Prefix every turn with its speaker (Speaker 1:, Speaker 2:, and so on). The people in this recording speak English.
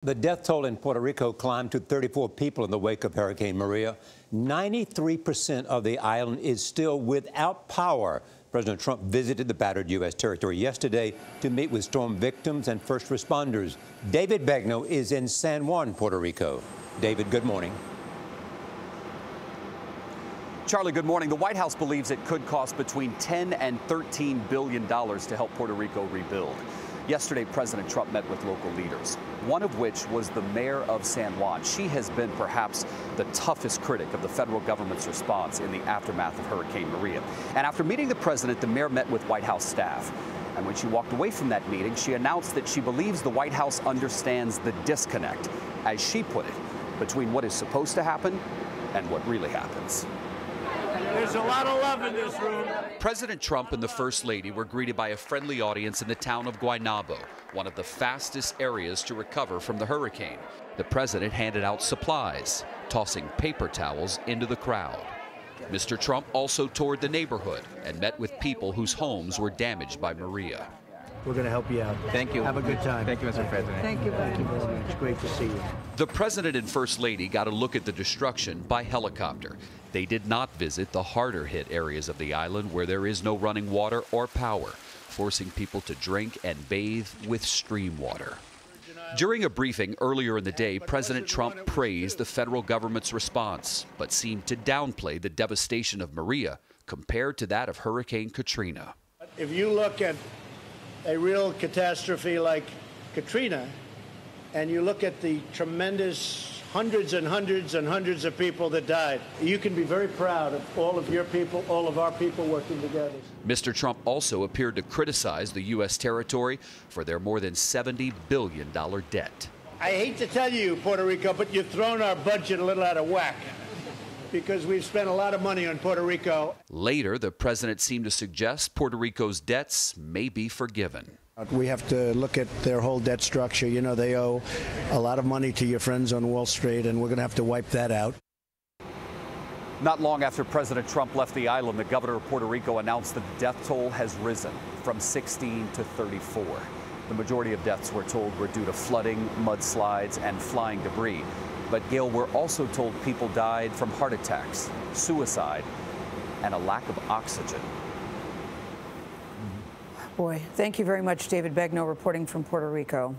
Speaker 1: The death toll in Puerto Rico climbed to 34 people in the wake of Hurricane Maria. 93% of the island is still without power. President Trump visited the battered U.S. territory yesterday to meet with storm victims and first responders. David Begnaud is in San Juan, Puerto Rico. David, good morning.
Speaker 2: Charlie, good morning. The White House believes it could cost between $10 and $13 billion to help Puerto Rico rebuild. Yesterday, President Trump met with local leaders, one of which was the mayor of San Juan. She has been perhaps the toughest critic of the federal government's response in the aftermath of Hurricane Maria. And after meeting the president, the mayor met with White House staff. And when she walked away from that meeting, she announced that she believes the White House understands the disconnect, as she put it, between what is supposed to happen and what really happens.
Speaker 3: There's a lot of love in this room.
Speaker 2: President Trump and the First Lady were greeted by a friendly audience in the town of Guaynabo, one of the fastest areas to recover from the hurricane. The president handed out supplies, tossing paper towels into the crowd. Mr. Trump also toured the neighborhood and met with people whose homes were damaged by Maria.
Speaker 3: We're going to help you out.
Speaker 4: Thank you.
Speaker 3: Have a good time.
Speaker 4: Thank you, Mr. President.
Speaker 5: Thank you.
Speaker 3: Thank you very much. Great to see you.
Speaker 2: The president and First Lady got a look at the destruction by helicopter. They did not visit the harder hit areas of the island where there is no running water or power, forcing people to drink and bathe with stream water. During a briefing earlier in the day, President Trump praised the federal government's response, but seemed to downplay the devastation of Maria compared to that of Hurricane Katrina.
Speaker 3: If you look at a real catastrophe like Katrina, and you look at the tremendous hundreds and hundreds and hundreds of people that died, you can be very proud of all of your people, all of our people working together.
Speaker 2: Mr. Trump also appeared to criticize the U.S. territory for their more than $70 billion debt.
Speaker 3: I hate to tell you, Puerto Rico, but you've thrown our budget a little out of whack, because we've spent a lot of money on Puerto Rico.
Speaker 2: Later, the president seemed to suggest Puerto Rico's debts may be forgiven.
Speaker 3: We have to look at their whole debt structure. You know, they owe a lot of money to your friends on Wall Street, and we're going to have to wipe that out.
Speaker 2: Not long after President Trump left the island, the governor of Puerto Rico announced that the death toll has risen from 16 to 34. The majority of deaths, we're told, were due to flooding, mudslides, and flying debris. But, Gayle, we're also told people died from heart attacks, suicide, and a lack of oxygen.
Speaker 5: Boy, thank you very much, David Begnaud, reporting from Puerto Rico.